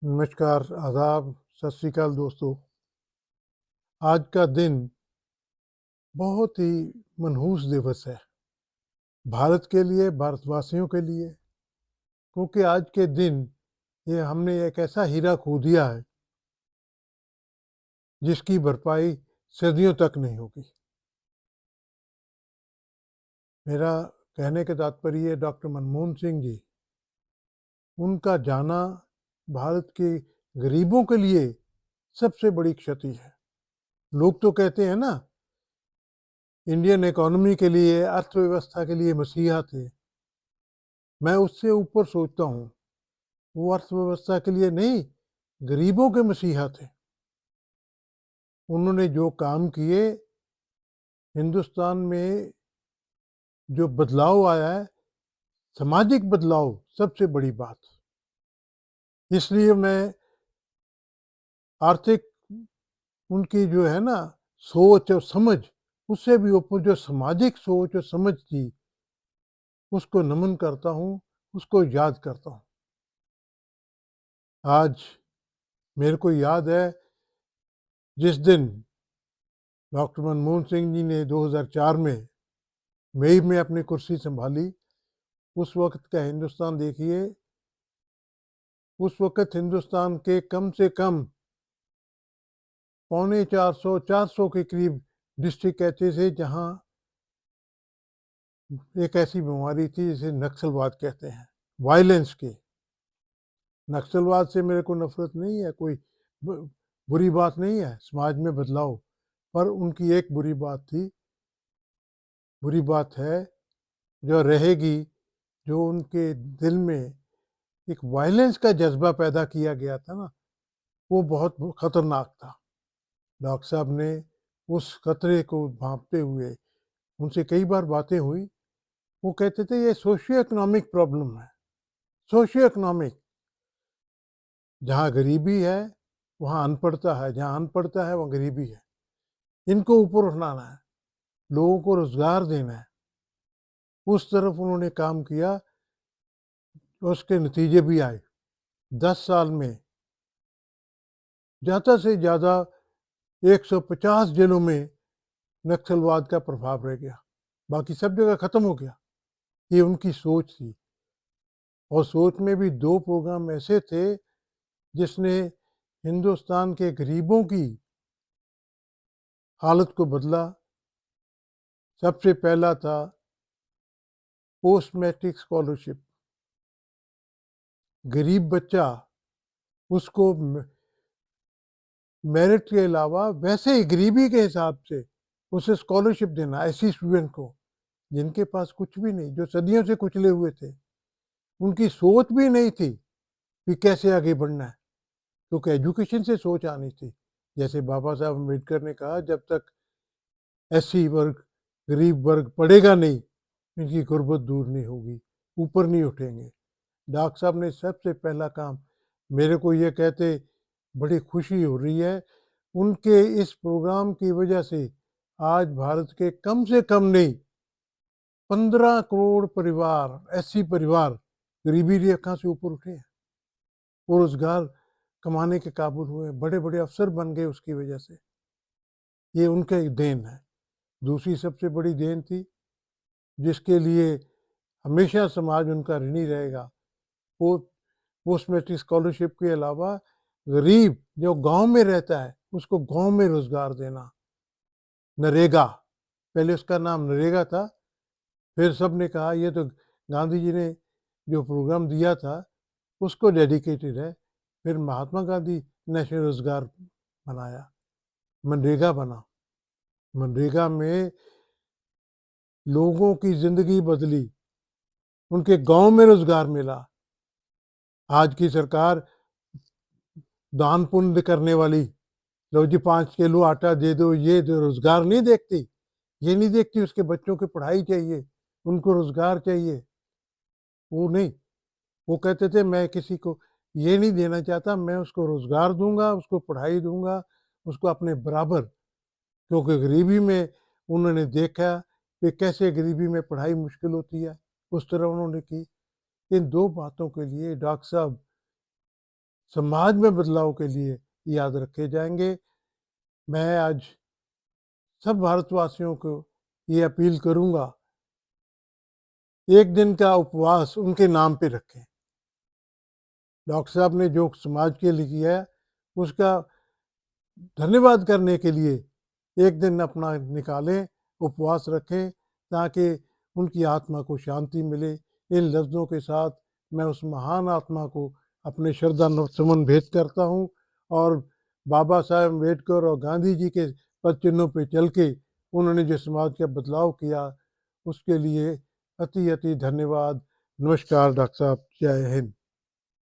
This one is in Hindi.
नमस्कार, आदाब, सत श्री अकाल दोस्तों। आज का दिन बहुत ही मनहूस दिवस है, भारत के लिए, भारतवासियों के लिए, क्योंकि आज के दिन ये हमने एक ऐसा हीरा खो दिया है, जिसकी भरपाई सदियों तक नहीं होगी। मेरा कहने का तात्पर्य डॉक्टर मनमोहन सिंह जी, उनका जाना भारत के गरीबों के लिए सबसे बड़ी क्षति है। लोग तो कहते हैं ना, इंडियन इकोनॉमी के लिए, अर्थव्यवस्था के लिए मसीहा थे। मैं उससे ऊपर सोचता हूँ, वो अर्थव्यवस्था के लिए नहीं, गरीबों के मसीहा थे। उन्होंने जो काम किए, हिंदुस्तान में जो बदलाव आया है, सामाजिक बदलाव सबसे बड़ी बात। इसलिए मैं आर्थिक उनकी जो है ना सोच और समझ, उससे भी ऊपर जो सामाजिक सोच और समझ थी, उसको नमन करता हूँ, उसको याद करता हूँ। आज मेरे को याद है, जिस दिन डॉक्टर मनमोहन सिंह जी ने 2004 में मई में अपनी कुर्सी संभाली, उस वक़्त का हिंदुस्तान देखिए, उस वक़्त हिंदुस्तान के कम से कम पौने 400 के करीब डिस्ट्रिक्ट ऐसे थे जहाँ एक ऐसी बीमारी थी जिसे नक्सलवाद कहते हैं, वायलेंस की। नक्सलवाद से मेरे को नफ़रत नहीं है, कोई बुरी बात नहीं है, समाज में बदलाव। पर उनकी एक बुरी बात है, जो रहेगी, जो उनके दिल में एक वायलेंस का जज़्बा पैदा किया गया था ना, वो बहुत खतरनाक था। डॉक्टर साहब ने उस खतरे को भांपते हुए, उनसे कई बार बातें हुई, वो कहते थे ये सोशियो इकोनॉमिक प्रॉब्लम है, सोशियो इकोनॉमिक। जहाँ गरीबी है, वहाँ अनपढ़ता है, जहाँ अनपढ़ता है, वहाँ गरीबी है। इनको ऊपर उठाना है, लोगों को रोज़गार देना है। उस तरफ उन्होंने काम किया, उसके नतीजे भी आए। 10 साल में ज़्यादा से ज़्यादा 150 जिलों में नक्सलवाद का प्रभाव रह गया, बाकी सब जगह ख़त्म हो गया। ये उनकी सोच थी, और सोच में भी 2 प्रोग्राम ऐसे थे, जिसने हिंदुस्तान के गरीबों की हालत को बदला। सबसे पहला था पोस्ट मैट्रिक स्कॉलरशिप। गरीब बच्चा, उसको मेरिट के अलावा वैसे ही गरीबी के हिसाब से उसे स्कॉलरशिप देना, ऐसी स्टूडेंट को जिनके पास कुछ भी नहीं, जो सदियों से कुचले हुए थे। उनकी सोच भी नहीं थी कि कैसे आगे बढ़ना है, क्योंकि एजुकेशन से सोच आनी थी। जैसे बाबा साहब अम्बेडकर ने कहा, जब तक एससी वर्ग, गरीब वर्ग पढ़ेगा नहीं, इनकी गुर्बत दूर नहीं होगी, ऊपर नहीं उठेंगे। डॉक्टर साहब ने सबसे पहला काम, मेरे को ये कहते बड़ी खुशी हो रही है, उनके इस प्रोग्राम की वजह से आज भारत के कम से कम नहीं, 15 करोड़ परिवार, एससी परिवार गरीबी रेखा से ऊपर उठे हैं। वो रोजगार कमाने के काबिल हुए, बड़े-बड़े अफसर बन गए उसकी वजह से। ये उनका एक देन है। दूसरी सबसे बड़ी देन थी, जिसके लिए हमेशा समाज उनका ऋणी रहेगा, वो पोस्ट मैट्रिक स्कॉलरशिप के अलावा गरीब जो गांव में रहता है, उसको गांव में रोजगार देना। नरेगा, पहले उसका नाम नरेगा था, फिर सब ने कहा ये तो गांधी जी ने जो प्रोग्राम दिया था, उसको डेडिकेटेड है। फिर महात्मा गांधी नेशनल रोजगार बनाया, मनरेगा बना। मनरेगा में लोगों की ज़िंदगी बदली, उनके गांव में रोजगार मिला। आज की सरकार दान पुण्य करने वाली, लो जी 5 किलो आटा दे दो, ये दो, रोजगार नहीं देखती। ये नहीं देखती उसके बच्चों की पढ़ाई चाहिए, उनको रोजगार चाहिए। वो नहीं, वो कहते थे मैं किसी को ये नहीं देना चाहता, मैं उसको रोजगार दूंगा, उसको पढ़ाई दूंगा, उसको अपने बराबर। क्योंकि गरीबी में उन्होंने देखा कि कैसे गरीबी में पढ़ाई मुश्किल होती है, उस तरह उन्होंने की। इन 2 बातों के लिए डॉक्टर साहब समाज में बदलाव के लिए याद रखे जाएंगे। मैं आज सब भारतवासियों को ये अपील करूंगा, एक दिन का उपवास उनके नाम पे रखें। डॉक्टर साहब ने जो समाज के लिए किया है उसका धन्यवाद करने के लिए एक दिन अपना निकालें, उपवास रखें, ताकि उनकी आत्मा को शांति मिले। इन लफ्ज़ों के साथ मैं उस महान आत्मा को अपने श्रद्धा सुमन भेंट करता हूँ और बाबा साहेब अम्बेडकर और गांधी जी के पद चिन्हों पे चल के उन्होंने जो समाज का बदलाव किया उसके लिए अति अति धन्यवाद। नमस्कार डॉक्टर साहब, जय हिंद।